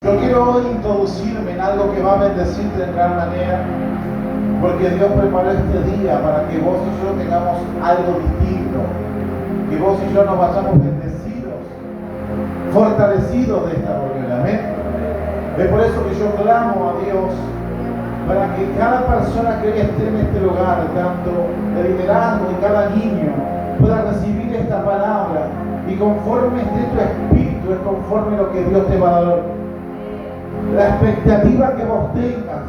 Yo quiero hoy introducirme en algo que va a bendecirte de gran manera, porque Dios preparó este día para que vos y yo tengamos algo distinto, que vos y yo nos vayamos bendecidos, fortalecidos de esta manera. Amén. Es por eso que yo clamo a Dios para que cada persona que hoy esté en este lugar, tanto el liderazgo y cada niño, pueda recibir esta palabra y conforme esté tu espíritu, es conforme lo que Dios te va a dar. La expectativa que vos tengas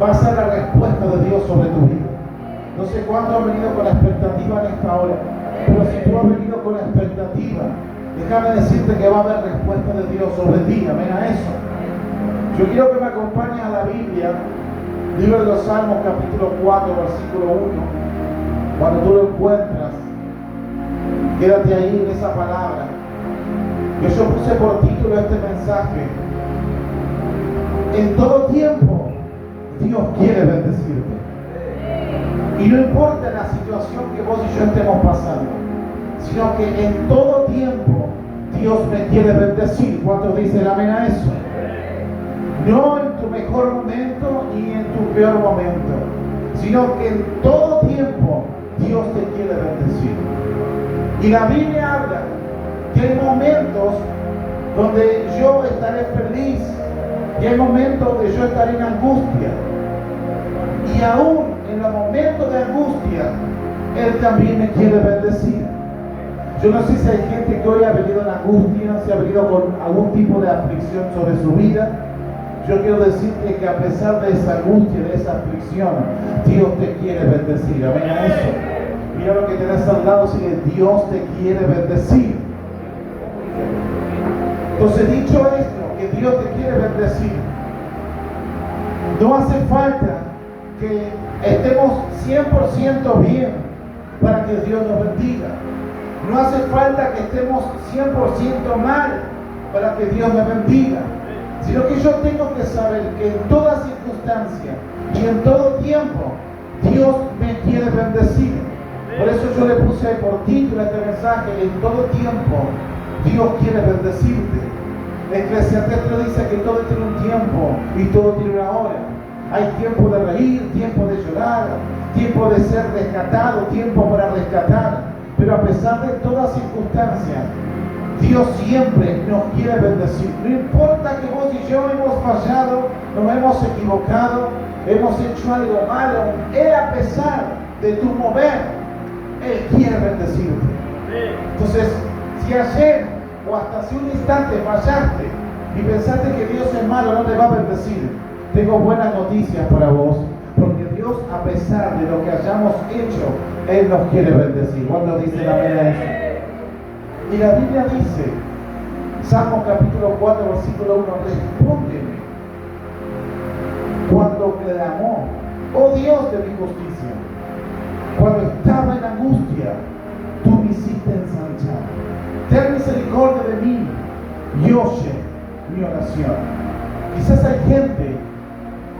va a ser la respuesta de Dios sobre tu vida. No sé cuánto has venido con la expectativa en esta hora, pero si tú has venido con la expectativa, déjame decirte que va a haber respuesta de Dios sobre ti. Amén a eso. Yo quiero que me acompañes a la Biblia, libro de los Salmos, capítulo 4, versículo 1. Cuando tú lo encuentras, quédate ahí en esa palabra. Yo puse por título este mensaje: en todo tiempo Dios quiere bendecirte. Y no importa la situación que vos y yo estemos pasando, sino que en todo tiempo Dios me quiere bendecir. ¿Cuántos dicen amén a eso? No en tu mejor momento ni en tu peor momento, sino que en todo tiempo Dios te quiere bendecir. Y la Biblia habla que hay momentos donde yo estaré feliz y hay momentos donde yo estaré en angustia. Y aún en los momentos de angustia, Él también me quiere bendecir. Yo no sé si hay gente que hoy ha venido en angustia, si ha venido con algún tipo de aflicción sobre su vida. Yo quiero decirte que a pesar de esa angustia, de esa aflicción, Dios te quiere bendecir. Amén a eso. Mira lo que tenés al lado, sigue: Dios te quiere bendecir. Entonces, dicho esto, que Dios te quiere bendecir, no hace falta que estemos 100% bien para que Dios nos bendiga. No hace falta que estemos 100% mal para que Dios me bendiga, sino que yo tengo que saber que en toda circunstancia y en todo tiempo Dios me quiere bendecir. Por eso yo le puse por título a este mensaje: en todo tiempo Dios quiere bendecirte. Eclesiastés lo dice que todo tiene un tiempo y todo tiene una hora. Hay tiempo de reír, tiempo de llorar, tiempo de ser rescatado, tiempo para rescatar. Pero a pesar de toda circunstancia, Dios siempre nos quiere bendecir. No importa que vos y yo hemos fallado, nos hemos equivocado, hemos hecho algo malo, Él, a pesar de tu mover, Él quiere bendecirte. Entonces, si ayer o hasta hace un instante fallaste y pensaste que Dios es malo, no te va a bendecir, tengo buenas noticias para vos, porque Dios, a pesar de lo que hayamos hecho, Él nos quiere bendecir. ¿Cuándo dice la Biblia eso? Y la Biblia dice, Salmo capítulo 4, versículo 1, respóndeme cuando clamó: oh Dios de mi justicia, cuando estaba en angustia, tú me hiciste ensanchar. Ten misericordia de mí y oye mi oración. Quizás hay gente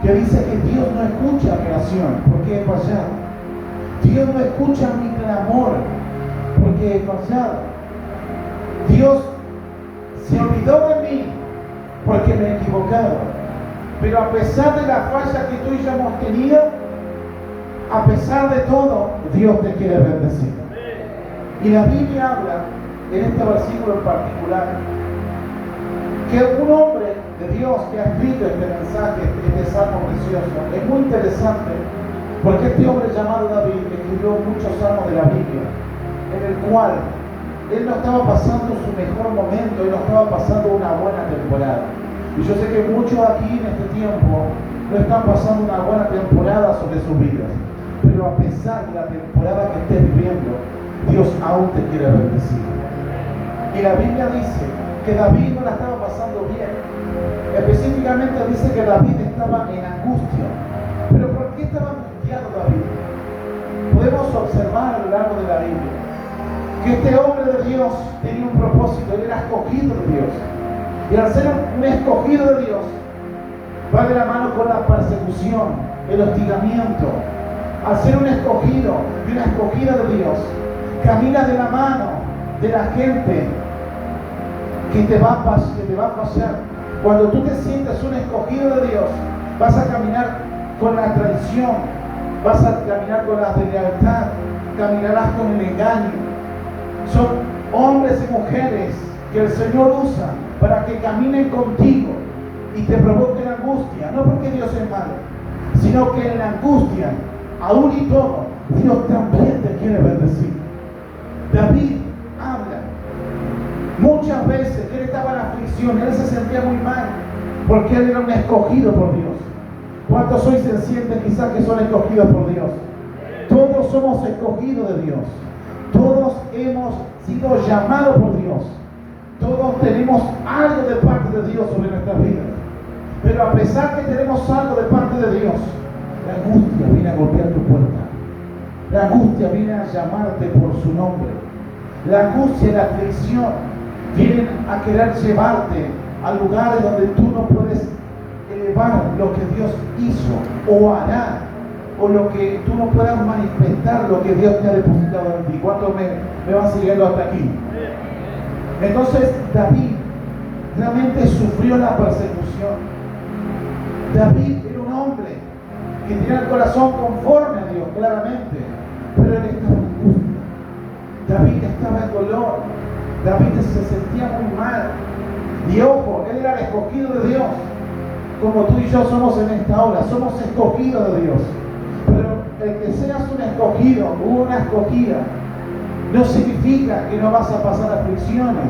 que dice que Dios no escucha mi oración porque he fallado. Dios no escucha mi clamor porque he fallado. Dios se olvidó de mí porque me he equivocado. Pero a pesar de la falla que tú y yo hemos tenido, a pesar de todo, Dios te quiere bendecir. Y la Biblia habla, en este versículo en particular, que un hombre de Dios que ha escrito este mensaje, este salmo precioso, es muy interesante, porque este hombre llamado David escribió muchos salmos de la Biblia, en el cual él no estaba pasando su mejor momento, él no estaba pasando una buena temporada. Y yo sé que muchos aquí en este tiempo no están pasando una buena temporada sobre sus vidas, pero a pesar de la temporada que estés viviendo, Dios aún te quiere bendecir. Y la Biblia dice que David no la estaba pasando bien. Específicamente dice que David estaba en angustia. ¿Pero por qué estaba angustiado David? Podemos observar a lo largo de la Biblia que este hombre de Dios tenía un propósito. Él era escogido de Dios. Y al ser un escogido de Dios, va de la mano con la persecución, el hostigamiento. Al ser un escogido y una escogida de Dios, camina de la mano de la gente que te va a fallar, Cuando tú te sientes un escogido de Dios, vas a caminar con la traición, vas a caminar con la deslealtad, caminarás con el engaño. Son hombres y mujeres que el Señor usa para que caminen contigo y te provoquen angustia, no porque Dios es malo, sino que en la angustia, aún y todo, Dios también te quiere bendecir. David habla muchas veces que él estaba en aflicción, él se sentía muy mal, porque él era un escogido por Dios. ¿Cuántos hoy se sienten quizás que son escogidos por Dios? Todos somos escogidos de Dios. Todos hemos sido llamados por Dios. Todos tenemos algo de parte de Dios sobre nuestras vidas. Pero a pesar que tenemos algo de parte de Dios, la angustia viene a golpear tu puerta. La angustia viene a llamarte por su nombre. La angustia y la aflicción vienen a querer llevarte a lugares donde tú no puedes elevar lo que Dios hizo o hará, o lo que tú no puedas manifestar lo que Dios te ha depositado en ti. ¿Cuántos me van siguiendo hasta aquí? Entonces David realmente sufrió la persecución. David era un hombre que tenía el corazón conforme a Dios, claramente, pero él estaba en angustia. David estaba en dolor. David se sentía muy mal. Y ojo, él era el escogido de Dios. Como tú y yo somos en esta hora, somos escogidos de Dios. Pero el que seas un escogido o una escogida no significa que no vas a pasar aflicciones,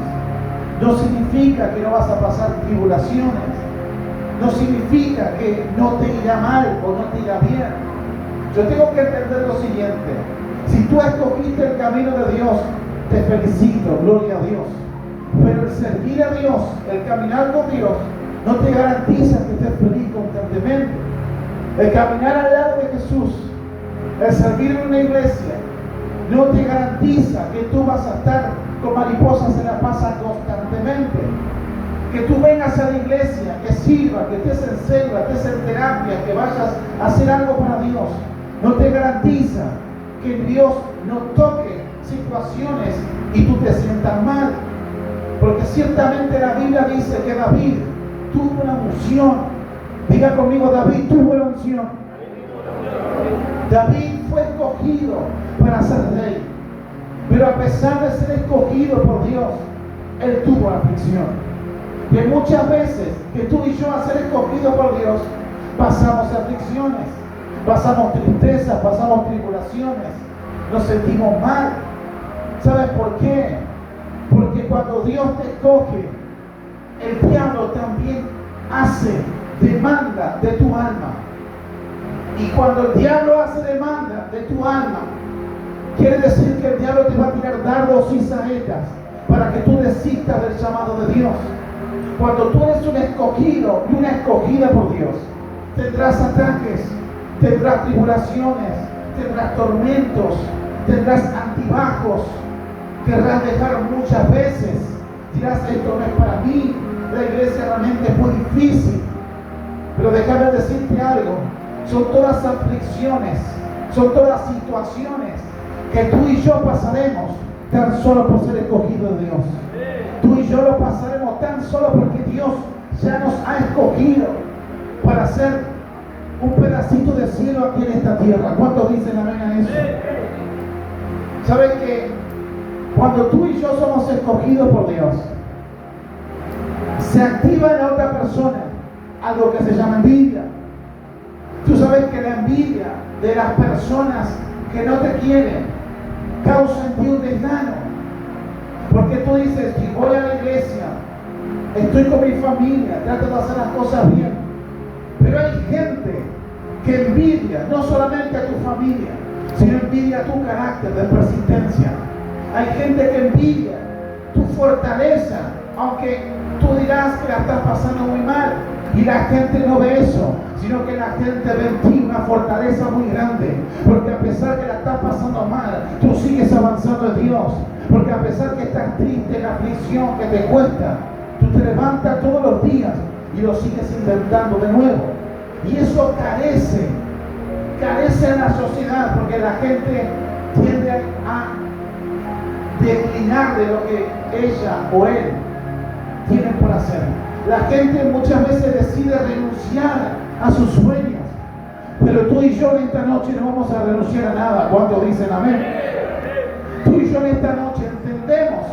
no significa que no vas a pasar tribulaciones, no significa que no te irá mal o no te irá bien. Yo tengo que entender lo siguiente: si tú escogiste el camino de Dios, te felicito, gloria a Dios. Pero el servir a Dios, el caminar con Dios, no te garantiza que estés feliz constantemente. El caminar al lado de Jesús, el servir en una iglesia, no te garantiza que tú vas a estar con mariposas en la panza constantemente. Que tú vengas a la iglesia, que sirva, que estés en selva, que estés en terapia, que vayas a hacer algo para Dios, no te garantiza que Dios no toque situaciones y tú te sientas mal. Porque ciertamente la Biblia dice que David tuvo una unción. Diga conmigo: David tuvo una unción. David fue escogido para ser rey, pero a pesar de ser escogido por Dios, él tuvo aflicción. Y muchas veces que tú y yo, a ser escogidos por Dios, pasamos aflicciones, pasamos tristezas, pasamos tribulaciones, nos sentimos mal. ¿Sabes por qué? Porque cuando Dios te escoge, el diablo también hace demanda de tu alma. Y cuando el diablo hace demanda de tu alma, quiere decir que el diablo te va a tirar dardos y saetas para que tú desistas del llamado de Dios. Cuando tú eres un escogido y una escogida por Dios, tendrás ataques, tendrás tribulaciones, tendrás tormentos, tendrás altibajos, querrás dejar muchas veces. Dirás: esto no es para mí, la iglesia realmente es muy difícil. Pero déjame decirte algo: son todas aflicciones, son todas situaciones que tú y yo pasaremos tan solo por ser escogidos de Dios. Tú y yo lo pasaremos tan solo porque Dios ya nos ha escogido para ser un pedacito de cielo aquí en esta tierra. ¿Cuántos dicen amén a eso? ¿Sabes que cuando tú y yo somos escogidos por Dios, se activa en la otra persona algo que se llama envidia? Tú sabes que la envidia de las personas que no te quieren causa en ti un desgano. Porque tú dices: si voy a la iglesia, estoy con mi familia, trato de hacer las cosas bien. Pero hay gente que envidia no solamente a tu familia, sino envidia tu carácter de persistencia. Hay gente que envidia tu fortaleza, aunque tú dirás que la estás pasando muy mal. Y la gente no ve eso, sino que la gente ve en ti una fortaleza muy grande. Porque a pesar que la estás pasando mal, tú sigues avanzando en Dios. Porque a pesar que estás triste en la aflicción que te cuesta, tú te levantas todos los días y lo sigues intentando de nuevo. Y eso carece en la sociedad, porque la gente tiende a declinar de lo que ella o él tienen por hacer. La gente muchas veces decide renunciar a sus sueños. Pero tú y yo en esta noche no vamos a renunciar a nada. ¿Cuántos dicen amén? Tú y yo en esta noche entendemos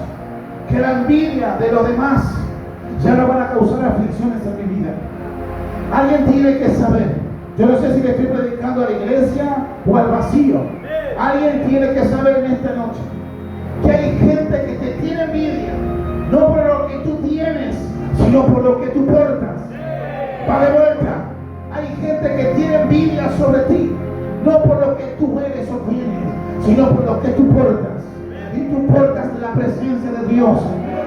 que la envidia de los demás ya no van a causar aflicciones en mi vida. Alguien tiene que saber. Yo no sé si le estoy predicando a la iglesia o al vacío. Alguien tiene que saber en esta noche que hay gente que te tiene envidia, no por lo que tú tienes, sino por lo que tú portas. Va de vuelta. Hay gente que tiene envidia sobre ti, no por lo que tú eres o tienes, sino por lo que tú portas. Y tú portas la presencia de Dios,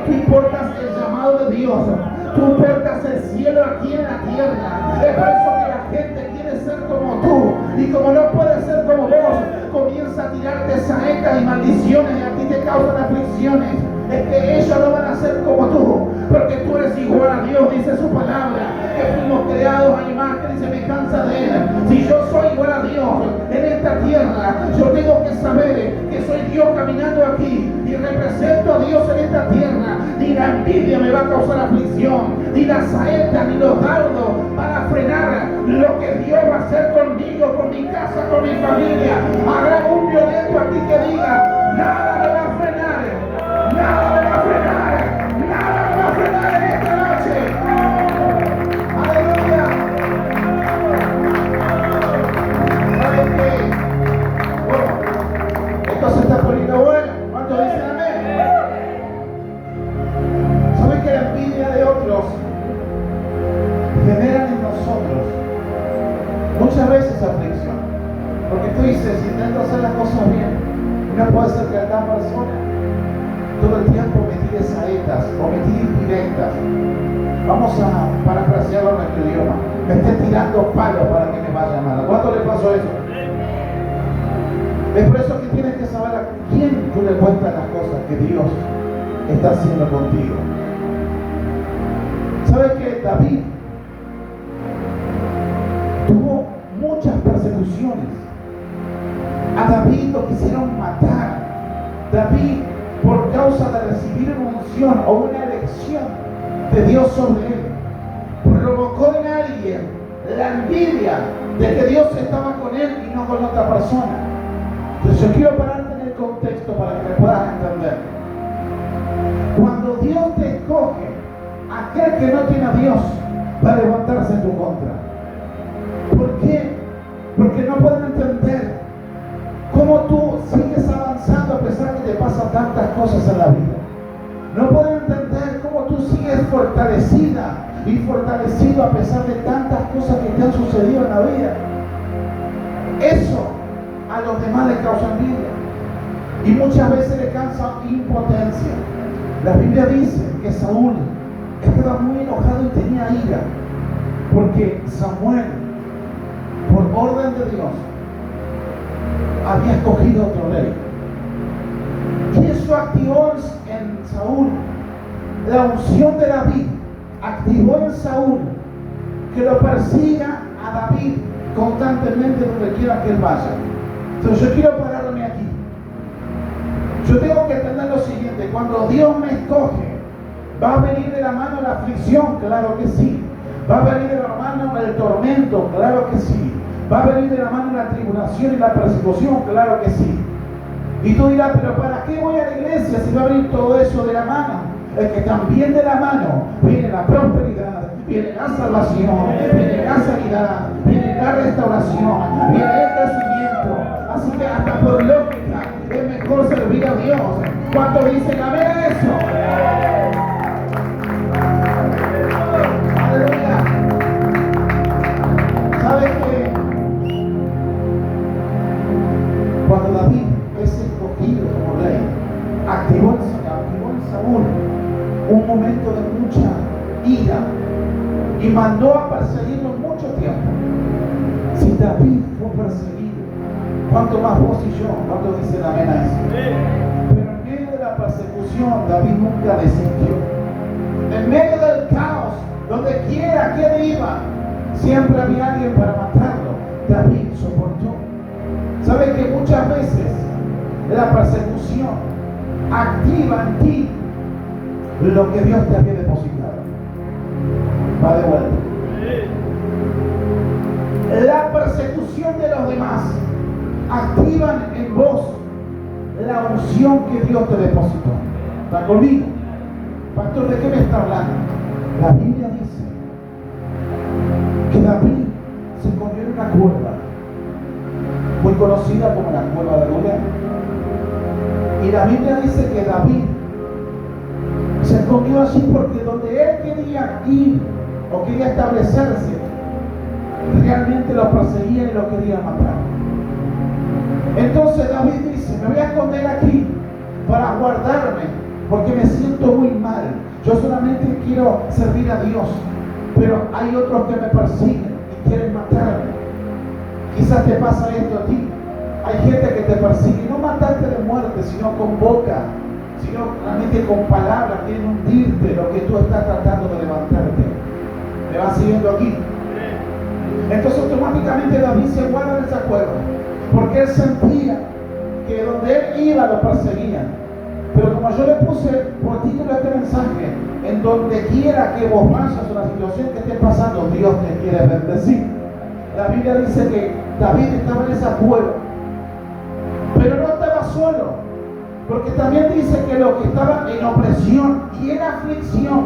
tú portas el llamado de Dios, tú portas el cielo aquí en la tierra. Es por eso que la gente quiere ser como tú, y como no puede ser como vos, comienza a tirarte saetas y maldiciones y a ti te causan aflicciones. Es que ellos no van a ser como tú, porque tú eres igual a Dios, dice su palabra, que fuimos creados a imagen y semejanza de Él. Si yo soy igual a Dios en esta tierra, yo tengo que saber que soy Dios caminando aquí y represento a Dios en esta tierra. Ni la envidia me va a causar aflicción, ni la saeta, ni los dardos van a frenar lo que Dios va a hacer conmigo, con mi casa, con mi familia. Habrá un violento aquí que diga, nada me va a frenar. Nada me va a frenar, nada me va a frenar en esta noche. Aleluya. ¿Saben qué? Bueno, esto se está poniendo bueno. ¿Cuántos dicen amén? ¿Saben que la envidia de otros generan en nosotros muchas veces aflicción? Porque tú dices, intento hacer las cosas bien, no puede ser que esta persona todo el tiempo me tire saetas o me tire indirectas. Vamos a parafrasearlo en nuestro idioma. Me esté tirando palos para que me vaya mal. ¿Cuánto le pasó eso? Es por eso que tienes que saber a quién tú le cuentas las cosas que Dios está haciendo contigo. ¿Sabes que David tuvo muchas persecuciones? A David lo quisieron matar. David, por causa de recibir una unción o una elección de Dios sobre él, provocó en alguien la envidia de que Dios estaba con él y no con otra persona. Entonces yo quiero pararte en el contexto para que me puedas entender. Cuando Dios te escoge, aquel que no tiene a Dios va a levantarse en tu contra. ¿Por qué? Porque no pueden entender cómo tú sigues avanzando a pesar que te pasan tantas cosas en la vida. No pueden entender cómo tú sigues fortalecida y fortalecido a pesar de tantas cosas que te han sucedido en la vida. Eso a los demás les causa envidia y muchas veces les causa impotencia. La Biblia dice que Saúl estaba muy enojado y tenía ira porque Samuel, por orden de Dios, había escogido otro rey. Y eso activó en Saúl la unción de David. Activó en Saúl que lo persiga a David constantemente donde quiera que él vaya. Entonces yo quiero pararme aquí. Yo tengo que entender lo siguiente: cuando Dios me escoge, ¿va a venir de la mano la aflicción? Claro que sí. ¿Va a venir de la mano el tormento? Claro que sí. ¿Va a venir de la mano la tribulación y la persecución? Claro que sí. Y tú dirás, pero ¿para qué voy a la iglesia si va a venir todo eso de la mano? Es que también de la mano viene la prosperidad, viene la salvación, viene la sanidad, viene la restauración, viene el crecimiento. Así que hasta por lógica es mejor servir a Dios. ¿Cuántos dicen amén a eso? Aleluya. ¿Sabes qué? Cuando David es escogido como rey, activó en Saúl un momento de mucha ira y mandó a perseguirlo mucho tiempo. Si David fue perseguido, ¿cuánto más vos y yo? ¿Cuánto dicen amén a eso? Pero en medio de la persecución, David nunca descendió. En medio del caos, donde quiera que él iba, siempre había alguien para matarlo. David soportó. ¿Sabes que muchas veces la persecución activa en ti lo que Dios te había depositado? va de vuelta. La persecución de los demás activan en vos la unción que Dios te depositó. ¿Está conmigo? Pastor, ¿de qué me está hablando? La Biblia dice que David se escondió en una cueva muy conocida como la cueva de Adullam. Y la Biblia dice que David se escondió allí porque donde él quería ir o quería establecerse, realmente lo perseguían y lo querían matar. Entonces David dice: me voy a esconder aquí para guardarme, porque me siento muy mal. Yo solamente quiero servir a Dios, pero hay otros que me persiguen y quieren matarme. Quizás te pasa esto a ti. Hay gente que te persigue, no matarte de muerte, sino con boca, sino realmente con palabras, quieren hundirte lo que tú estás tratando de levantarte. ¿Me vas siguiendo aquí? Entonces automáticamente David se guarda en esa cueva, porque él sentía que donde él iba lo perseguían. Pero como yo le puse por título este mensaje, en donde quiera que vos vayas o la situación que esté pasando, Dios te quiere bendecir. La Biblia dice que David estaba en esa cueva, pero no estaba solo, porque también dice que los que estaban en opresión y en aflicción,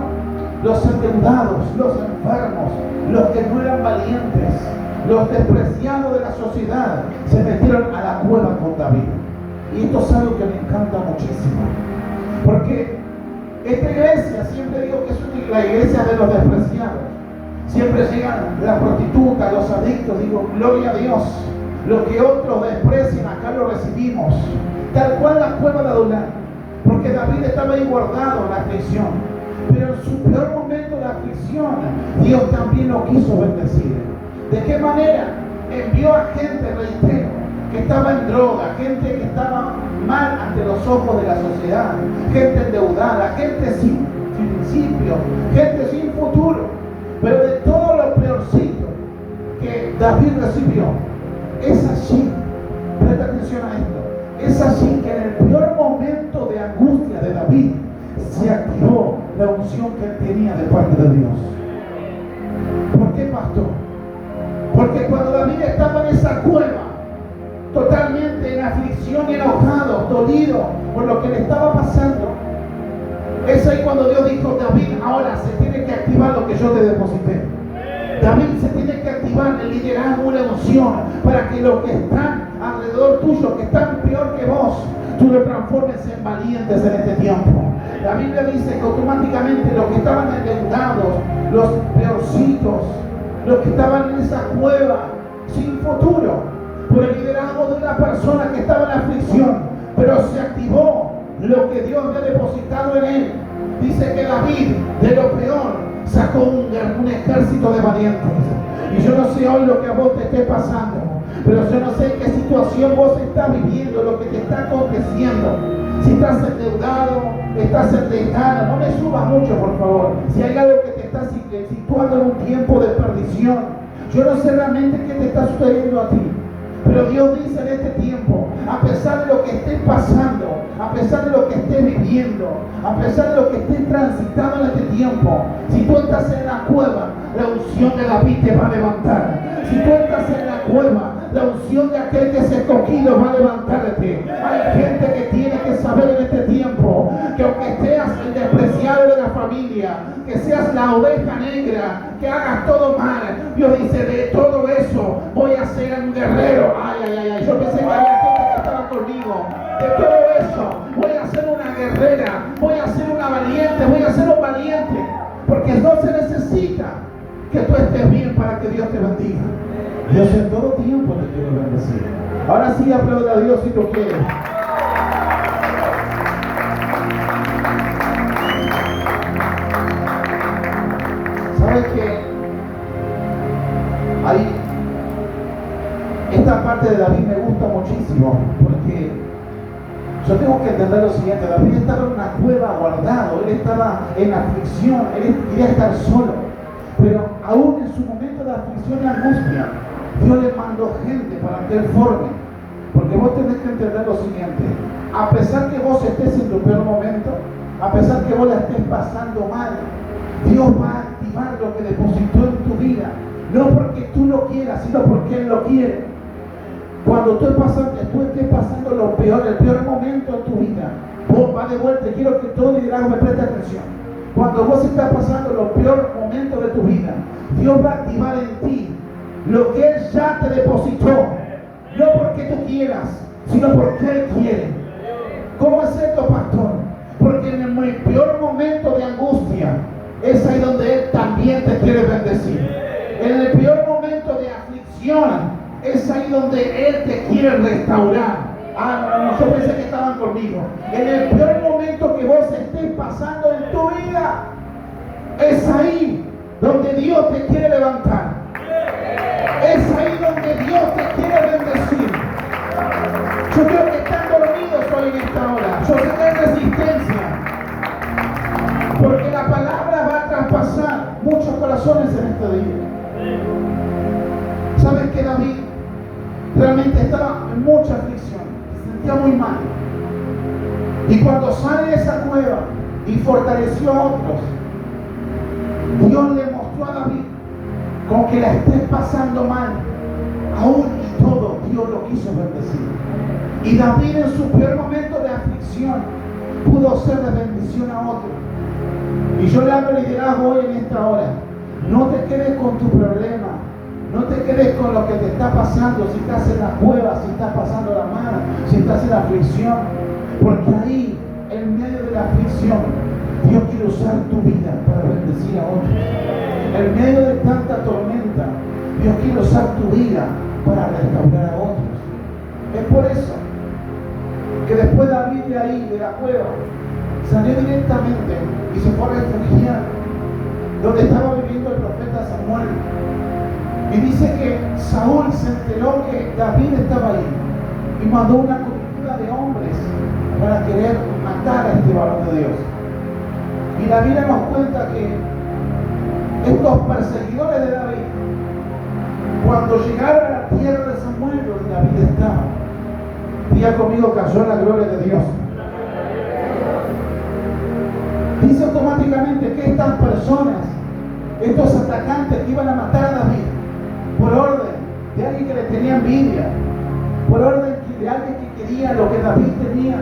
los endeudados, los enfermos, los que no eran valientes, los despreciados de la sociedad, se metieron a la cueva con David. Y esto es algo que me encanta muchísimo, porque esta iglesia, siempre digo que es la iglesia de los despreciados. Siempre llegan las prostitutas, los adictos, digo, gloria a Dios. Lo que otros desprecian, acá lo recibimos. Tal cual la cueva de Adullam, porque David estaba ahí guardado en la aflicción. Pero en su peor momento de aflicción, Dios también lo quiso bendecir. ¿De qué manera? Envió a gente, reitero, que estaba en droga, gente que estaba mal ante los ojos de la sociedad, gente endeudada, gente sin principio, gente sin futuro. Pero de todo lo peorcito que David recibió, es allí, presta atención a esto, es allí que en el peor momento de angustia de David se activó la unción que él tenía de parte de Dios. ¿Por qué, pastor? Porque cuando David estaba en esa cueva, totalmente en aflicción y enojado, dolido por lo que le estaba pasando, es ahí cuando Dios dijo: David, ahora se tiene que activar lo que yo te deposité. David, se tiene que activar el liderazgo, la emoción, para que los que están alrededor tuyo, que están peor que vos, tú lo transformes en valientes en este tiempo. La Biblia dice que automáticamente los que estaban endeudados, los peorcitos, los que estaban en esa cueva sin futuro, por el liderazgo de una persona que estaba en aflicción, pero se activó lo que Dios había depositado en él. Dice que David, de lo peor, sacó un ejército de valientes. Y yo no sé hoy lo que a vos te esté pasando, pero yo no sé qué situación vos estás viviendo, lo que te está aconteciendo. Si estás endeudado, estás endeudado, no me subas mucho, por favor. Si hay algo que te está situando en un tiempo de perdición, yo no sé realmente qué te está sucediendo a ti. Pero Dios dice en este tiempo, a pesar de lo que estés pasando, a pesar de lo que estés viviendo, a pesar de lo que estés transitando en este tiempo, si tú estás en la cueva, la unción de David te va a levantar. Si tú estás en la cueva, la unción de aquel que se escogido va a levantarte. Hay gente que tiene que saber en este tiempo que aunque seas el despreciado de la familia, que seas la oveja negra, que hagas todo mal, Dios dice: de todo eso voy a ser un guerrero. Ay, ay, ay, ay. Yo pensé que había gente que estaba conmigo. De todo eso voy a ser una guerrera, voy a ser una valiente, voy a ser un valiente, porque no se necesita que tú estés bien para que Dios te bendiga. Dios en todo tiempo te quiere bendecir. Ahora sí, aplauda a Dios si tú quieres. ¿Sabes qué? Ahí, esta parte de David me gusta muchísimo, porque yo tengo que entender lo siguiente: David estaba en una cueva guardado, él estaba en aflicción, él quería estar solo, pero aún en su momento de aflicción y angustia, Dios le mandó gente para que él forme. Porque vos tenés que entender lo siguiente: a pesar que vos estés en tu peor momento, a pesar que vos la estés pasando mal, Dios va a activar activar lo que depositó en tu vida. No porque tú lo quieras, sino porque Él lo quiere. Cuando tú estés pasando el peor momento en tu vida, vos va de vuelta. Quiero que todo liderazgo me preste atención. Cuando vos estás pasando los peores momentos de tu vida, Dios va a activar en ti lo que Él ya te depositó. No porque tú quieras, sino porque Él quiere. ¿Cómo es esto, pastor? Porque en el peor momento de angustia es ahí donde Él también te quiere bendecir. En el peor momento de aflicción es ahí donde Él te quiere restaurar. Yo pensé que estaban conmigo. En el peor momento que vos estés pasando en tu vida, es ahí donde Dios te quiere levantar. Es ahí donde Dios te quiere bendecir. Yo creo que están dormidos hoy en esta hora. Yo sé que hay resistencia, porque la palabra va a traspasar muchos corazones en este día. ¿Sabes que David realmente estaba en mucha aflicción? Se sentía muy mal. Y cuando sale de esa cueva y fortaleció a otros, Dios le mostró a David, con que la estés pasando mal, aún y todo, Dios lo quiso bendecir. Y David en su peor momento de aflicción pudo ser de bendición a otros. Y yo le hablo liderazgo hoy en esta hora. No te quedes con tu problema. No te quedes con lo que te está pasando. Si estás en la cueva, si estás pasando la mano, si estás en la aflicción. Porque ahí, en medio de la aflicción, Dios quiere usar tu vida para bendecir a otros. En medio de tanta tormenta, Dios quiere usar tu vida para restaurar a otros. Es por eso que después David de ahí, de la cueva, salió directamente y se fue a refugiar donde estaba viviendo el profeta Samuel. Y dice que Saúl se enteró que David estaba ahí y mandó una comitiva de hombres para querer matar a este varón de Dios. Y la Biblia nos cuenta que estos perseguidores de David, cuando llegaron a la tierra de Samuel donde David estaba, diga conmigo, cayó la gloria de Dios. Dice automáticamente que estas personas, estos atacantes que iban a matar a David, por orden de alguien que le tenía envidia, por orden de alguien que quería lo que David tenía,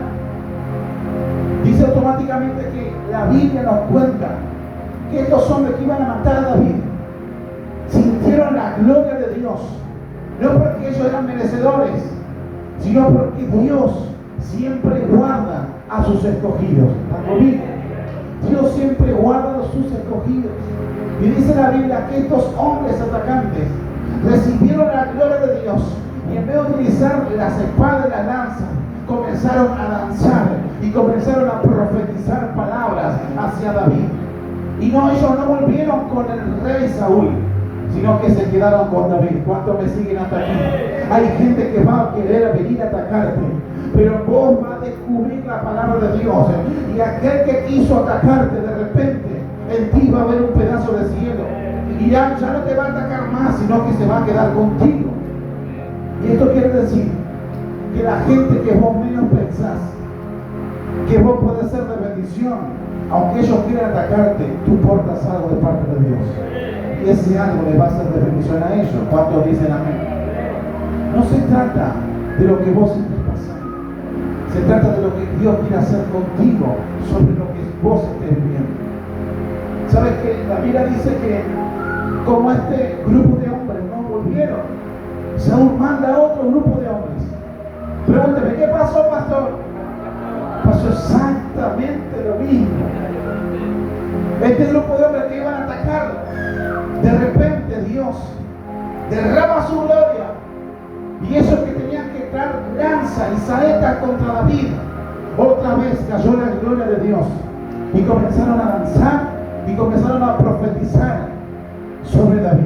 dice automáticamente que la Biblia nos cuenta que estos hombres que iban a matar a David sintieron la gloria de Dios, no porque ellos eran merecedores, sino porque Dios siempre guarda a sus escogidos. ¿Están conmigo? Dios siempre guarda a sus escogidos. Y dice la Biblia que estos hombres atacantes recibieron la gloria de Dios y en vez de utilizar las espadas y la lanza, comenzaron a danzar y comenzaron a profetizar palabras hacia David. Y no, ellos no volvieron con el rey Saúl, sino que se quedaron con David. ¿Cuántos me siguen hasta aquí? Hay gente que va a querer venir a atacarte, pero vos vas a descubrir la palabra de Dios. Y aquel que quiso atacarte, de repente en ti va a haber un pedazo de cielo. Y ya no te va a atacar más, sino que se va a quedar contigo. Y esto quiere decir que la gente que vos menos pensás, que vos podés ser de bendición, aunque ellos quieran atacarte, tú portas algo de parte de Dios. Y ese algo le va a ser de bendición a ellos. ¿Cuántos dicen amén? No se trata de lo que vos estés pasando. Se trata de lo que Dios quiere hacer contigo sobre lo que vos estés viviendo. ¿Sabes qué? La Biblia dice que como este grupo de hombres no volvieron, Saúl manda a otro grupo de hombres. Pregúnteme, ¿qué pasó, pastor? Pasó exactamente lo mismo. Este grupo de hombres que iban a atacarlo, de repente Dios derrama su gloria, y esos que tenían que dar lanza y saetas contra David, otra vez cayó la gloria de Dios y comenzaron a danzar y comenzaron a profetizar sobre David.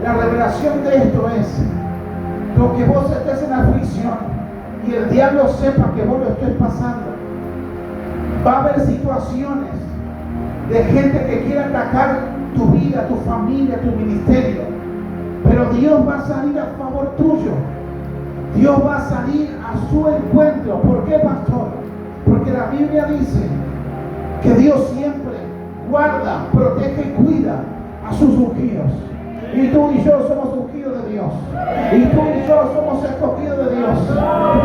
La revelación de esto es lo que vos estés en aflicción y el diablo sepa que vos lo estés pasando. Va a haber situaciones de gente que quiera atacar tu vida, tu familia, tu ministerio, pero Dios va a salir a favor tuyo. Dios va a salir a su encuentro. ¿Por qué, pastor? Porque la Biblia dice que Dios siempre guarda, protege y cuida a sus ungidos. Y tú y yo somos ungidos de Dios. Y tú y yo somos escogidos de Dios.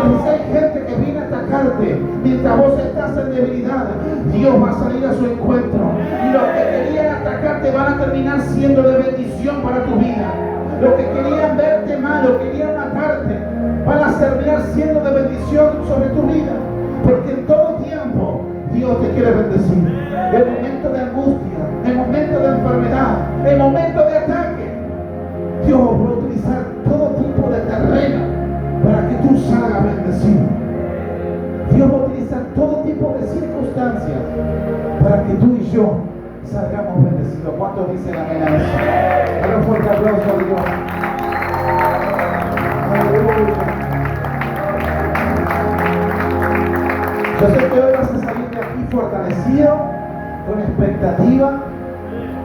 Entonces hay gente que viene a atacarte mientras vos estás en debilidad. Dios va a salir a su encuentro. Y los que querían atacarte van a terminar siendo de bendición para tu vida. Los que querían verte mal, los que querían matarte, van a terminar siendo de bendición sobre tu vida. Porque en todo tiempo Dios te quiere bendecir. En momento de angustia, en momento de enfermedad, en momento de ataque, Dios va a utilizar todo tipo de terreno para que tú salgas bendecido. Dios va a utilizar todo tipo de circunstancias para que tú y yo salgamos bendecidos. ¿Cuántos dicen amén a eso? Dale un fuerte aplauso a Dios. Aleluya. Yo sé que hoy vas a salir de aquí fortalecido, con expectativa,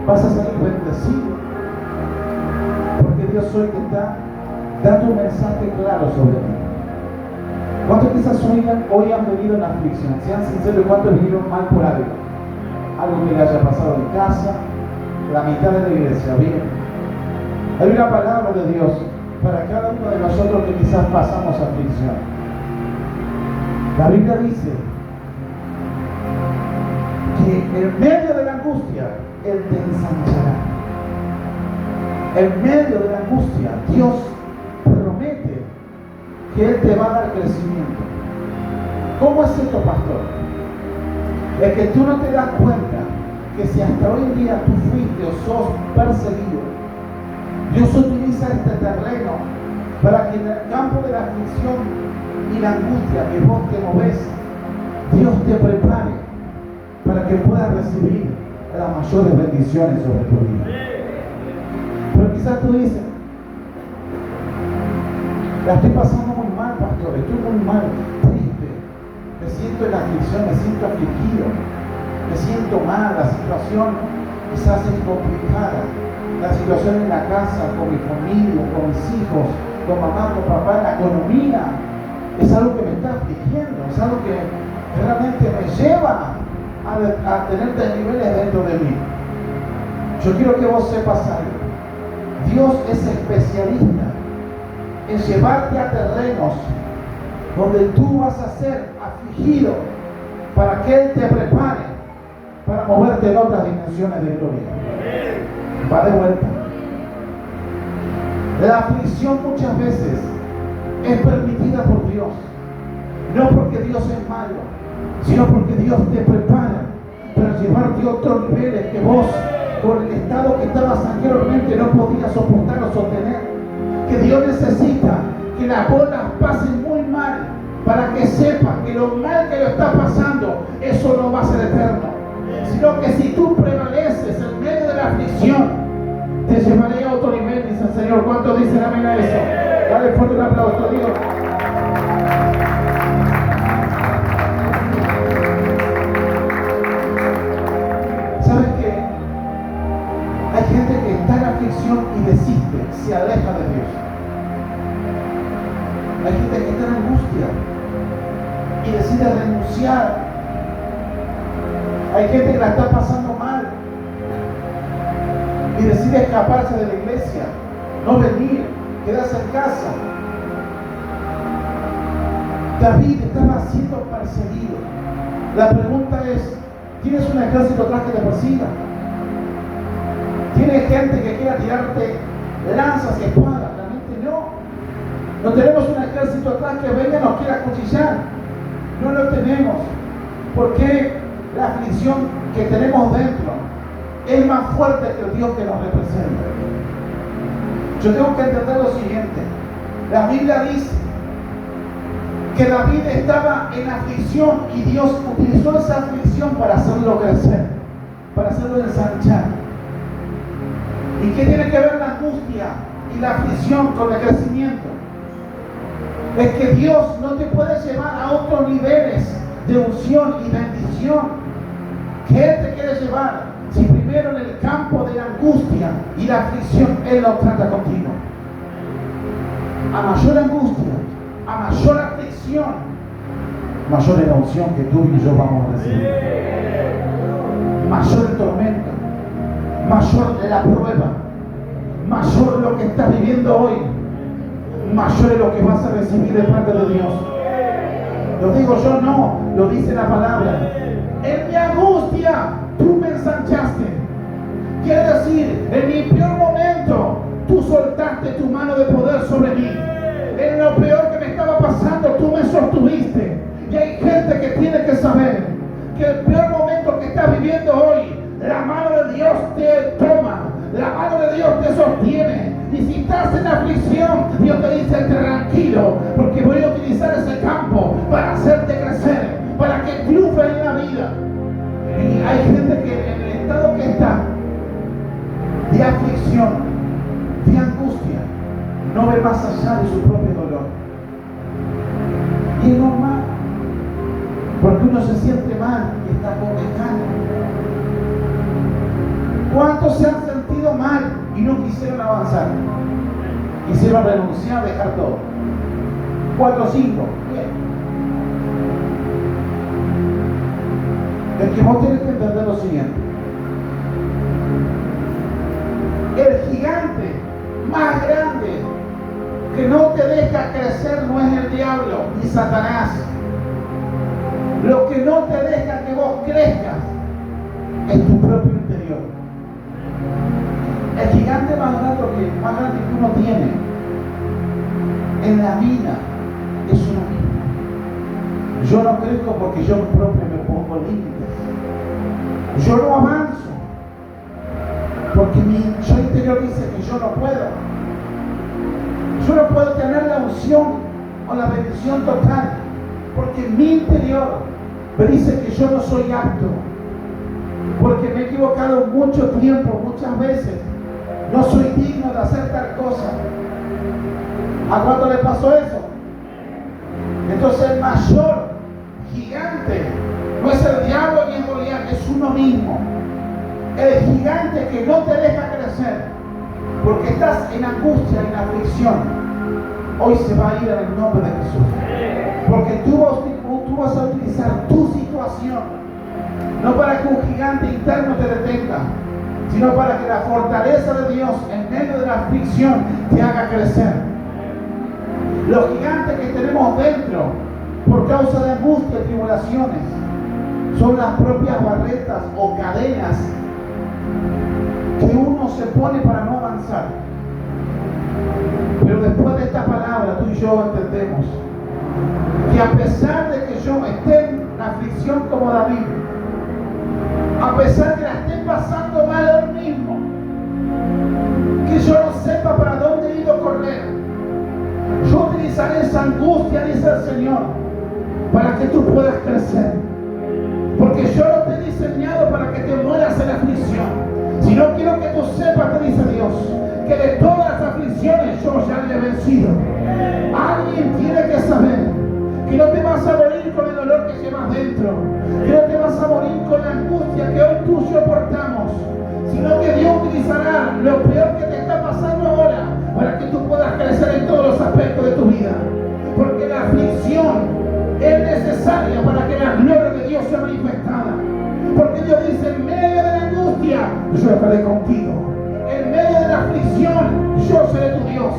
vas a salir bendecido. Porque Dios hoy te está dando un mensaje claro sobre ti. ¿Cuántos quizás hoy han venido en aflicción? Sean sinceros, ¿cuántos vinieron mal por algo? Algo que le haya pasado en casa, la mitad de la iglesia, bien. Hay una palabra de Dios para cada uno de nosotros que quizás pasamos aflicción. La Biblia dice que en medio de la angustia, Él te ensanchará. En medio de la angustia, Dios promete que Él te va a dar crecimiento. ¿Cómo es esto, pastor? Es que tú no te das cuenta que si hasta hoy en día tú fuiste o sos perseguido, Dios utiliza este terreno para que en el campo de la aflicción y la angustia que vos te moves, Dios te prepare para que puedas recibir las mayores bendiciones sobre tu vida. Pero quizás tú dices, la estoy pasando muy mal, pastor, estoy muy mal, triste, me siento en la aflicción, me siento afligido, me siento mal, la situación quizás es complicada, la situación en la casa, con mi familia, con mis hijos, con mamá, con papá, la economía, es algo que me está afligiendo, es algo que realmente me lleva a tener desniveles dentro de mí. Yo quiero que vos sepas algo. Dios es especialista en llevarte a terrenos donde tú vas a ser afligido para que Él te prepare para moverte en otras dimensiones de gloria. Va de vuelta. La aflicción muchas veces es permitida por Dios, no porque Dios es malo, sino porque Dios te prepara para llevarte a otros niveles que vos, por el estado que estabas anteriormente, no podías soportar o sostener. Que Dios necesita que las bolas pasen muy mal para que sepas que lo mal que lo está pasando, eso no va a ser eterno, sino que si tú prevaleces en medio de la aflicción, te llevaré a otro nivel, dice el Señor. ¿Cuántos dicen amén a eso? Dale fuerte un aplauso a Dios. ¿Sabes qué? Hay gente que está en aflicción y desiste, se aleja de Dios. Hay gente que está en angustia y decide renunciar. Hay gente que la está pasando mal y decide escaparse de la iglesia, no venir, quedarse en casa. David estaba siendo perseguido. La pregunta es, ¿tienes un ejército atrás que te persiga? ¿Tienes gente que quiera tirarte lanzas y espadas? Realmente no. No tenemos un ejército atrás que venga y nos quiera acuchillar. No lo tenemos. Porque la aflicción que tenemos dentro es más fuerte que el Dios que nos representa. Yo tengo que entender lo siguiente. La Biblia dice que David estaba en aflicción y Dios utilizó esa aflicción para hacerlo crecer, para hacerlo ensanchar. ¿Y qué tiene que ver la angustia y la aflicción con el crecimiento? Es que Dios no te puede llevar a otros niveles de unción y bendición que Él te quiere llevar si primero en el campo de la angustia y la aflicción Él lo trata contigo. A mayor angustia, a mayor aflicción, mayor es la unción que tú y yo vamos a recibir. mayor el tormento, mayor la prueba, mayor lo que estás viviendo hoy, mayor es lo que vas a recibir de parte de Dios. Lo digo yo, no, lo dice la palabra. En mi angustia tú me ensanchaste. Quiere decir, en mi peor momento tú soltaste tu mano de poder sobre mí. En lo peor que me estaba pasando tú me sostuviste. Y hay gente que tiene que saber que el peor momento que estás viviendo hoy, la mano de Dios te toma, la mano de Dios te sostiene. Y si estás en aflicción, Dios te dice tranquilo, porque voy a utilizar ese campo para hacerte crecer, para que triunfes en la vida. Y hay gente que en el estado que está de aflicción, de angustia, no ve más allá de su propio dolor. Y es normal, porque uno se siente mal y está condenado. ¿Cuántos se han sentido mal y no quisieron avanzar? Quisieron renunciar, dejar todo. 4 o 5. Bien. Es que vos tenés que entender lo siguiente. El gigante más grande que no te deja crecer no es el diablo ni Satanás. Lo que no te deja que vos crezcas es tu propio interior. El gigante más grande que uno tiene en la vida es uno mismo. Yo no crezco porque yo propio me pongo límites. Yo no avanzo porque mi yo interior dice que yo no puedo. Yo no puedo tener la unción o la bendición total porque mi interior me dice que yo no soy apto, porque me he equivocado mucho tiempo, muchas veces. No soy digno de hacer tal cosa. ¿A cuánto le pasó eso? Entonces el mayor gigante no es el diablo ni el Goliat, es uno mismo. El gigante que no te deja crecer porque estás en angustia, en aflicción, hoy se va a ir en el nombre de Jesús. Porque tú vas a utilizar tu situación no para que un gigante interno te detenga, sino para que la fortaleza de Dios en medio de la aflicción te haga crecer. Los gigantes que tenemos dentro por causa de angustia y tribulaciones son las propias barretas o cadenas que uno se pone para no avanzar. Pero después de esta palabra tú y yo entendemos que a pesar de que yo esté en aflicción como David, a pesar que la esté pasando mal ahora mismo, que yo no sepa para dónde he ido a correr, yo utilizaré esa angustia, dice el Señor, para que tú puedas crecer. Porque yo no te he diseñado para que te mueras en aflicción, sino quiero que tú sepas, te dice Dios, que de todas las aflicciones yo ya le he vencido. Alguien tiene que saber que no te vas a morir con el dolor que llevas dentro, que no te vas a morir con la angustia que hoy tú soportamos, sino que Dios utilizará lo peor que te está pasando ahora para que tú puedas crecer en todos los aspectos de tu vida. Porque la aflicción es necesaria para que la gloria de Dios sea manifestada. Porque Dios dice, en medio de la angustia yo estaré contigo, en medio de la aflicción yo seré tu Dios.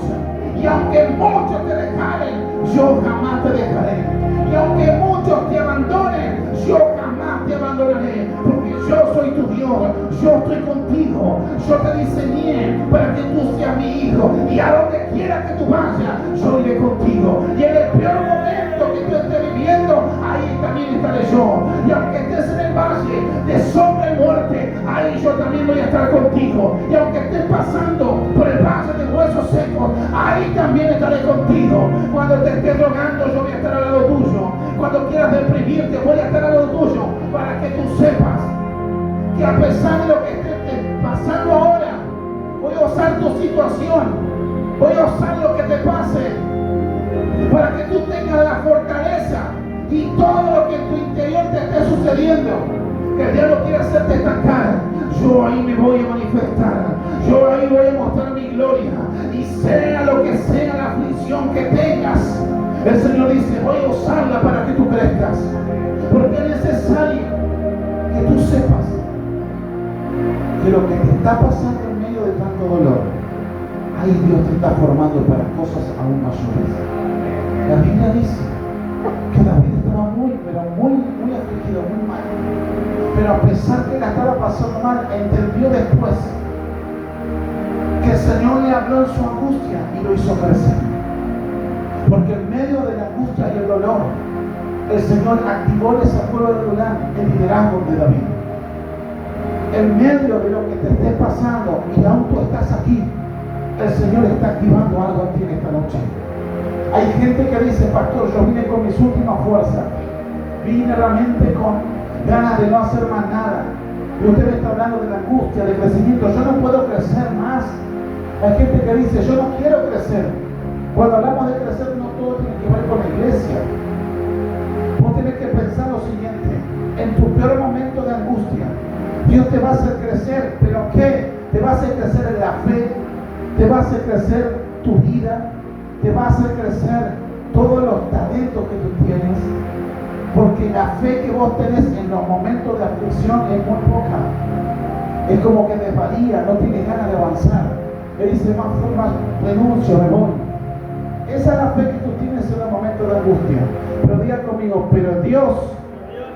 Y aunque muchos te dejaren, yo jamás te dejaré. Y aunque muchos te abandonen, yo jamás te abandonaré. Porque yo soy tu Dios, yo estoy contigo. Yo te diseñé para que tú seas mi hijo. Y a donde quiera que tú vayas, yo iré contigo. Y en el peor momento que tú estés viviendo, ahí también estaré yo. Y aunque estés en el valle de sombra y muerte, ahí yo también voy a estar contigo. Y aunque estés pasando por el valle de huesos secos, ahí también estaré contigo. Cuando te estés drogando, yo voy a estar al lado tuyo. Cuando quieras deprimirte, voy a estar al lado tuyo, para que tú sepas que a pesar de lo que estés pasando ahora, voy a usar tu situación, voy a usar lo que te pase, para que tú tengas la fortaleza y todo lo que en tu interior te esté sucediendo, que el diablo quiere hacerte estancar. Yo ahí me voy a manifestar, yo ahí voy a mostrar mi gloria, y sea lo que sea la aflicción que tengas, el Señor dice, voy a usarla para que tú crezcas. Porque es necesario que tú sepas que lo que te está pasando en medio de tanto dolor, ahí Dios te está formando para cosas aún mayores. La Biblia dice que David estaba muy afligido, muy mal. Pero a pesar que la estaba pasando mal, entendió después que el Señor le habló en su angustia y lo hizo crecer. Porque en medio de la angustia y el dolor, el Señor activó en ese pueblo de Adullam el liderazgo de David. En medio de lo que te esté pasando y aún tú estás aquí, el Señor está activando algo en ti en esta noche. Hay gente que dice, pastor, yo vine con mis últimas fuerzas, vine realmente con ganas de no hacer más nada. Y usted me está hablando de la angustia, del crecimiento. Yo no puedo crecer más. Hay gente que dice, yo no quiero crecer. Cuando hablamos de crecer, no todo tiene que ver con la iglesia. Vos tenés que pensar lo siguiente: en tu peor momento de angustia, Dios te va a hacer crecer. ¿Pero qué? Te va a hacer crecer en la fe, te va a hacer crecer tu vida, te va a hacer crecer todos los talentos que tú tienes. Porque la fe que vos tenés en los momentos de aflicción es muy poca. Es como que desvaría, no tienes ganas de avanzar. Él dice, más renuncio, me voy. Esa es la fe que tú tienes en los momentos de angustia. Pero diga conmigo, pero Dios,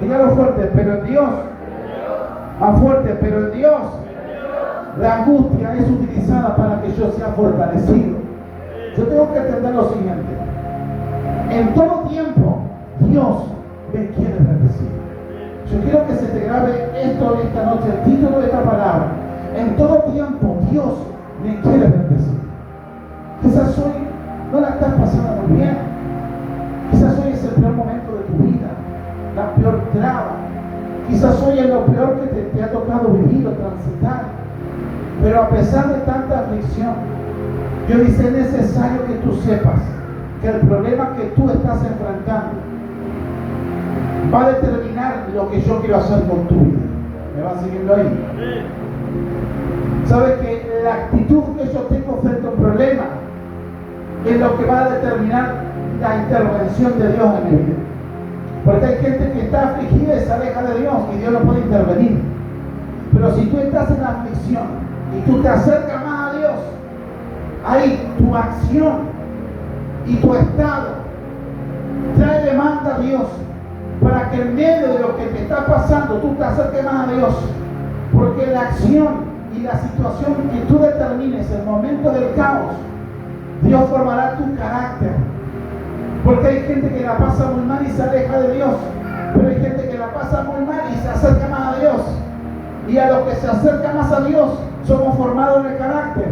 dígalo fuerte, pero Dios, más fuerte, pero Dios, la angustia es utilizada para que yo sea fortalecido. Yo tengo que entender lo siguiente: en todo tiempo, Dios me quiere bendecir. Yo quiero que se te grabe esto esta noche, el título de esta palabra. En todo tiempo, Dios me quiere bendecir. Quizás hoy no la estás pasando muy bien. Quizás hoy es el peor momento de tu vida, la peor traba. Quizás hoy es lo peor que te ha tocado vivir o transitar. Pero a pesar de tanta aflicción, Dios dice, es necesario que tú sepas que el problema que tú estás enfrentando va a determinar lo que yo quiero hacer con tu vida. ¿Me van siguiendo ahí? ¿Sabe que la actitud que yo tengo frente a un problema es lo que va a determinar la intervención de Dios en mi vida? Porque hay gente que está afligida y se aleja de Dios y Dios no puede intervenir. Pero si tú estás en la aflicción y tú te acercas más a Dios, ahí tu acción y tu estado trae demanda a Dios para que en medio de lo que te está pasando tú te acerques más a Dios. Porque la acción y la situación que tú determines en el momento del caos, Dios formará tu carácter. Porque hay gente que la pasa muy mal y se aleja de Dios, pero hay gente que la pasa muy mal y se acerca más a Dios. Y a los que se acerca más a Dios somos formados en el carácter.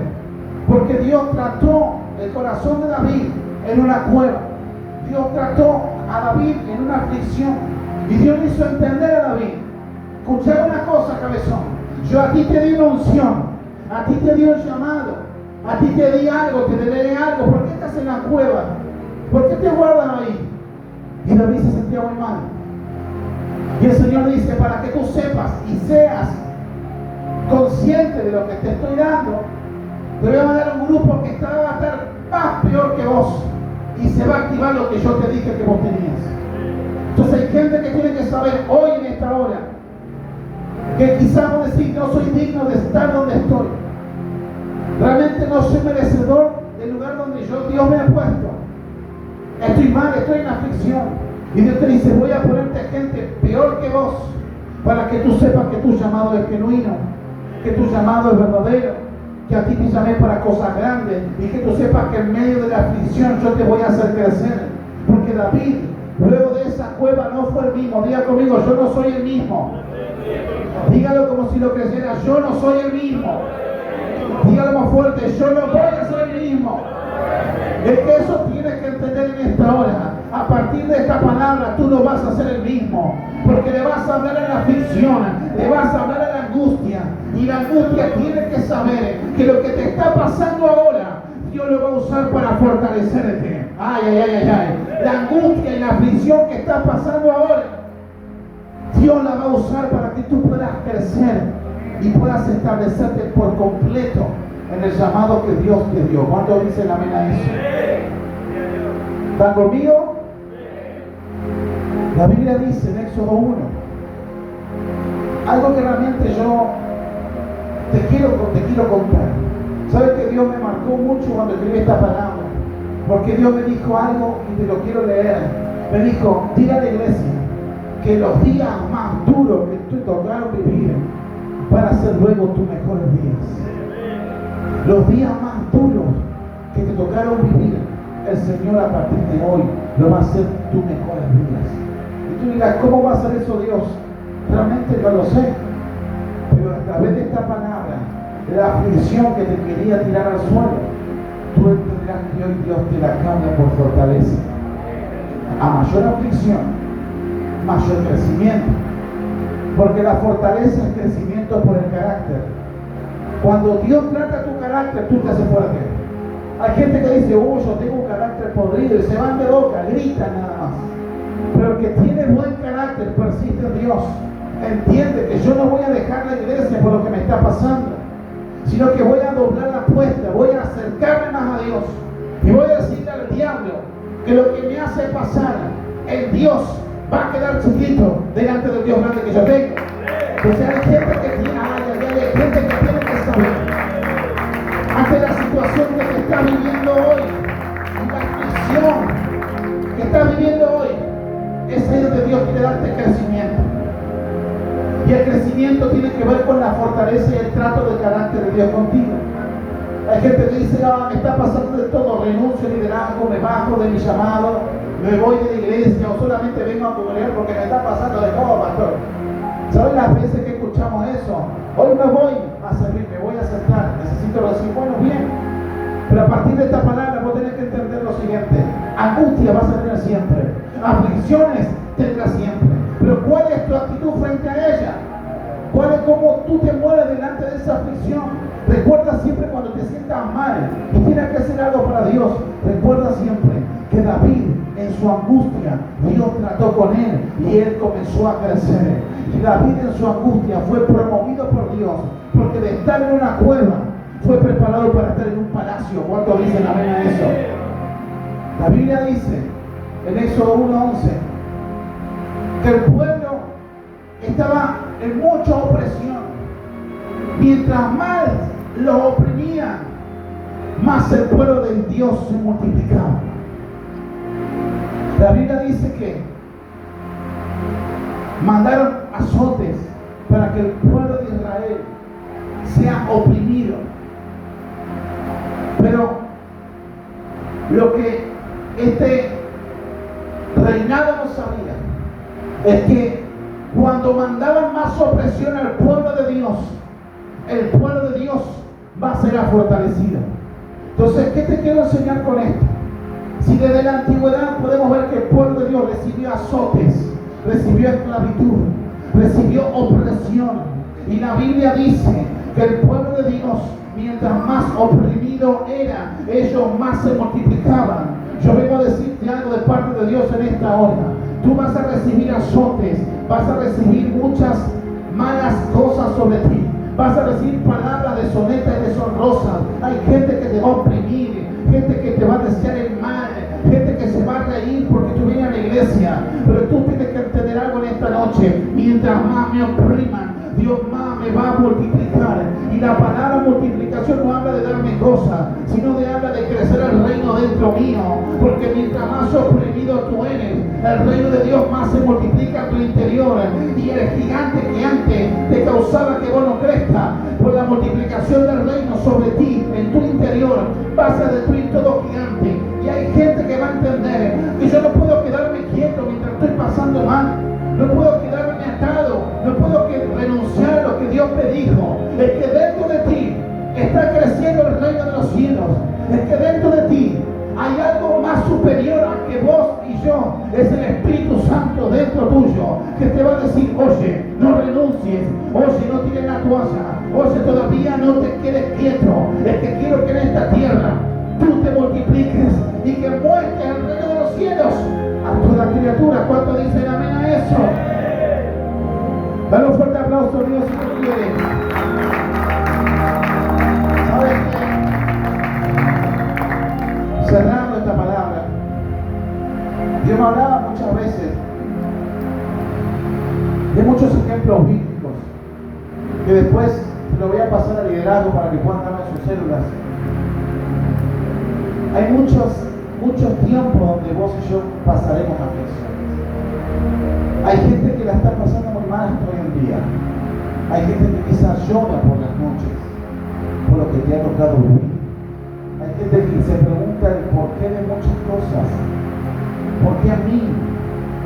Porque Dios trató el corazón de David en una cueva. Dios trató a David en una aflicción. Y Dios le hizo entender a David: escucha una cosa, cabezón, yo a ti te di una unción, a ti te di un llamado, a ti te di algo, te deberé algo. ¿Por qué estás en la cueva? ¿Por qué te guardan ahí? Y David se sentía muy mal. Y el Señor dice, para que tú sepas y seas consciente de lo que te estoy dando, te voy a mandar un grupo que va a estar más peor que vos y se va a activar lo que yo te dije que vos tenías. Entonces hay gente que tiene que saber hoy en esta hora que quizás vos decís, no soy digno de estar donde estoy, realmente no soy merecedor del lugar donde Dios me ha puesto, estoy mal, estoy en aflicción. Y Dios te dice, voy a ponerte gente peor que vos para que tú sepas que tu llamado es genuino, que tu llamado es verdadero, que a ti te llamé para cosas grandes, y que tú sepas que en medio de la aflicción yo te voy a hacer crecer. Porque David, luego de esa cueva, no fue el mismo. Diga conmigo, yo no soy el mismo. Dígalo como si lo creyera, yo no soy el mismo. Dígalo más fuerte, yo no voy a ser el mismo. Es que eso tienes que entender en esta hora. A partir de esta palabra tú no vas a ser el mismo, porque le vas a hablar a la aflicción, le vas a hablar a la angustia, y la angustia tiene que saber que lo que te está pasando ahora Dios lo va a usar para fortalecerte. Ay, ay, ay, ay, ay. La angustia y la aflicción que está pasando ahora, Dios la va a usar para que tú puedas crecer y puedas establecerte por completo en el llamado que Dios te dio. ¿Cuántos dicen amén a eso? ¿Están conmigo? La Biblia dice en Éxodo 1 algo que realmente yo Te quiero contar. ¿Sabes que Dios me marcó mucho cuando escribí esta palabra? Porque Dios me dijo algo y te lo quiero leer. Me dijo, dile a la iglesia que los días más duros que te tocaron vivir van a ser luego tus mejores días. Los días más duros que te tocaron vivir, el Señor a partir de hoy lo va a hacer tus mejores días. Y tú dirás, ¿cómo va a ser eso Dios? Realmente no lo sé. Pero a través de esta palabra, la aflicción que te quería tirar al suelo, tú entenderás que hoy Dios te la cambia por fortaleza. A mayor aflicción, mayor crecimiento. Porque la fortaleza es crecimiento por el carácter. Cuando Dios trata tu carácter, tú te haces fuerte. Hay gente que dice, yo tengo un carácter podrido, y se van de boca, gritan nada más. Pero el que tiene buen carácter persiste en Dios. Entiende que yo no voy a dejar la iglesia por lo que me está pasando, sino que voy a doblar la apuesta, voy a acercarme más a Dios y voy a decirle al diablo que lo que me hace pasar en Dios va a quedar chiquito delante del Dios grande que yo tengo. Entonces hay gente que tiene, hay gente que tiene que saber, ante la situación que está viviendo hoy, la aflicción que está viviendo hoy, es ahí donde Dios quiere darte crecimiento. Y el crecimiento tiene que ver con la fortaleza y el trato del carácter de Dios contigo. Hay gente que dice, me está pasando de todo, renuncio al liderazgo, me bajo de mi llamado, me voy de la iglesia o solamente vengo a congregar porque me está pasando de todo, pastor. ¿Saben las veces que escuchamos eso? Hoy me voy a servir, me voy a sentar, necesito decir, bueno, bien. Pero a partir de esta palabra vos tenés que entender lo siguiente: angustia vas a tener siempre, aflicciones tendrás siempre. Pero ¿cuál es tu actitud frente a ella? ¿Cuál es cómo tú te mueves delante de esa aflicción? Recuerda siempre cuando te sientas mal y tienes que hacer algo para Dios. Recuerda siempre que David en su angustia, Dios trató con él y él comenzó a crecer. Y David en su angustia fue promovido por Dios, porque de estar en una cueva fue preparado para estar en un palacio. ¿Cuántos dicen amén a eso? La Biblia dice en Éxodo 1:11 que el pueblo estaba en mucha opresión. Mientras más los oprimían, más el pueblo de Dios se multiplicaba. La Biblia dice que mandaron azotes para que el pueblo de Israel sea oprimido. Pero lo que este reinado no sabía es que cuando mandaban más opresión al pueblo de Dios, el pueblo de Dios va a ser fortalecido. Entonces, ¿qué te quiero enseñar con esto? Si desde la antigüedad podemos ver que el pueblo de Dios recibió azotes, recibió esclavitud, recibió opresión, y la Biblia dice que el pueblo de Dios, mientras más oprimido era, ellos más se multiplicaban. Yo vengo a decirte algo de parte de Dios en esta hora. Tú vas a recibir azotes, vas a recibir muchas malas cosas sobre ti, vas a recibir palabras deshonestas y deshonrosas. Hay gente que te va a oprimir, gente que te va a desear el mal, gente que se va a reír porque tú vienes a la iglesia. Pero tú tienes que entender algo en esta noche: mientras más me opriman, Dios más me va a multiplicar. Y la palabra multiplicación no habla de darme cosas, sino de habla de crecer el reino dentro mío. Porque mientras más oprimido tú eres, el reino de Dios más se multiplica en tu interior. Y el gigante que antes te causaba que vos no crezcas, por la multiplicación del reino sobre ti, en tu interior, vas a destruir todo gigante. Y hay gente que va a entender que yo no puedo quedarme quieto mientras estoy pasando mal. No puedo quedarme atado, no puedo renunciar a lo que Dios me dijo. Es que dentro de ti está creciendo el reino de los cielos. Es que dentro de ti hay algo más superior a que vos y yo. Es el Espíritu Santo dentro tuyo que te va a decir: oye, no renuncies, oye, no tires la toalla, oye, todavía no te quedes quieto. Es que quiero que en esta tierra tú te multipliques y que muestres el reino de los cielos a toda criatura. ¿Cuánto dicen amén a eso? Dale un fuerte aplauso a Dios si tú quieres. ¿Sabes qué? Cerrando esta palabra, Dios me hablaba muchas veces de muchos ejemplos bíblicos que después lo voy a pasar a la liderazgo para que puedan dar sus células. Hay muchos tiempos donde vos y yo pasaremos aflicciones. Hay gente que la está pasando muy mal hoy en día. Hay gente que quizás llora por las noches, por lo que te ha tocado vivir. Hay gente que se pregunta el porqué de muchas cosas. ¿Por qué a mí?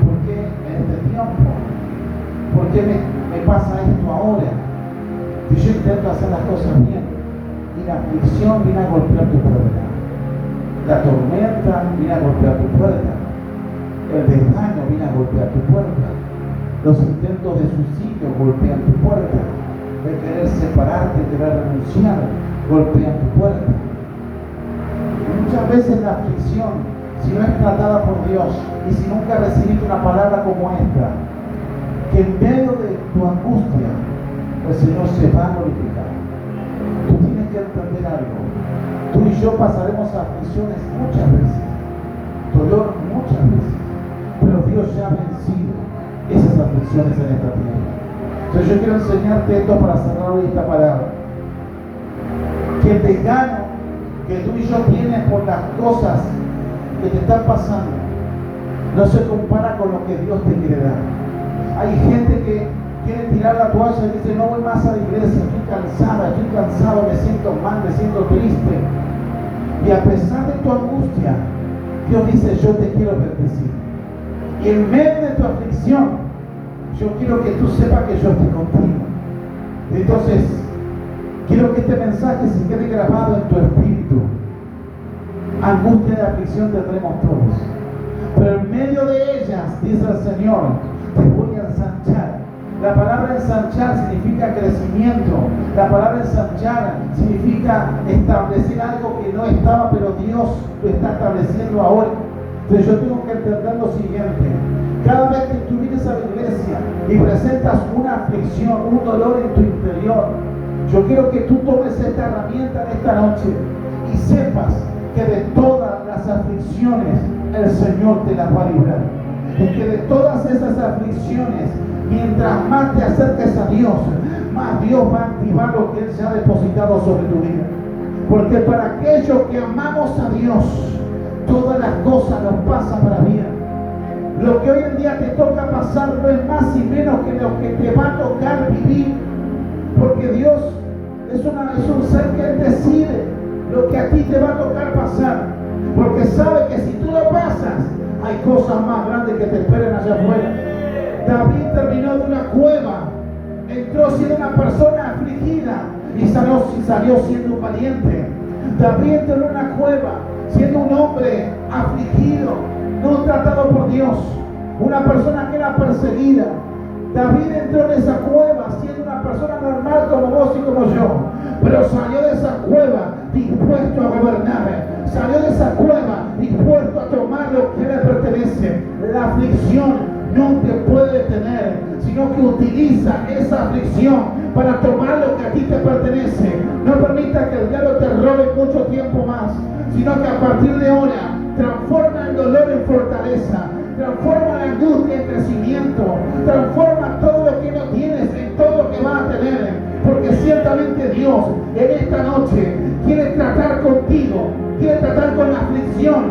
¿Por qué en este tiempo? ¿Por qué me pasa esto ahora? Si yo intento hacer las cosas bien y la aflicción viene a golpear tu puerta, la tormenta viene a golpear tu puerta, el desgano viene a golpear tu puerta, los intentos de suicidio golpean tu puerta, de querer separarte, de querer renunciar, golpean tu puerta. Y muchas veces la aflicción, si no es tratada por Dios y si nunca recibiste una palabra como esta, que en medio de tu angustia el Señor se va a glorificar. Tú tienes que entender algo. Tú y yo pasaremos aflicciones muchas veces, dolor muchas veces, pero Dios ya ha vencido esas aflicciones en esta tierra. Entonces yo quiero enseñarte esto para cerrar hoy esta palabra. Que el desgano que tú y yo tienes por las cosas que te están pasando no se compara con lo que Dios te quiere dar. Hay gente que quiere tirar la toalla y dice: no voy más a la iglesia, estoy cansado, me siento mal, me siento triste. Y a pesar de tu angustia, Dios dice: yo te quiero bendecir. Y en medio de tu aflicción, yo quiero que tú sepas que yo estoy contigo. Entonces, quiero que este mensaje se quede grabado en tu espíritu. Angustia y aflicción tendremos todos, pero en medio de ellas, dice el Señor, te voy a ensanchar. La palabra ensanchar significa crecimiento. La palabra ensanchar significa establecer algo que no estaba, pero Dios lo está estableciendo ahora. Entonces yo tengo que entender lo siguiente: cada vez que tú vienes a la iglesia y presentas una aflicción, un dolor en tu interior, yo quiero que tú tomes esta herramienta en esta noche y sepas que de todas las aflicciones el Señor te las va a librar. Y que de todas esas aflicciones, mientras más te acerques a Dios, más Dios va a activar lo que Él ya ha depositado sobre tu vida. Porque para aquellos que amamos a Dios, todas las cosas nos pasan para bien. Lo que hoy en día te toca pasar no es más y menos que lo que te va a tocar vivir. Porque Dios es un ser que Él decide lo que a ti te va a tocar pasar. Porque sabe que si tú lo pasas, hay cosas más grandes que te esperan allá afuera. David terminó de una cueva, entró siendo una persona afligida y salió siendo un valiente. David entró en una cueva siendo un hombre afligido, no tratado por Dios, una persona que era perseguida. David entró en esa cueva siendo una persona normal como vos y como yo, pero salió de esa cueva dispuesto a gobernar, salió de esa cueva dispuesto a tomar lo que le pertenece. La aflicción no te puede detener, sino que utiliza esa aflicción para tomar lo que a ti te pertenece. No permita que el diablo te robe mucho tiempo más, sino que a partir de ahora transforma el dolor en fortaleza, transforma la angustia en crecimiento, transforma todo lo que no tienes en todo lo que vas a tener, porque ciertamente Dios en esta noche quiere tratar contigo, quiere tratar con la aflicción,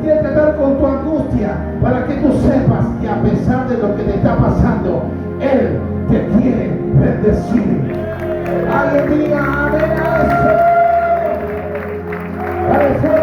quiere tratar con tu angustia, para que tú sepas que a pesar de lo que te está pasando, Él te quiere bendecir. Alguien diga amén a eso.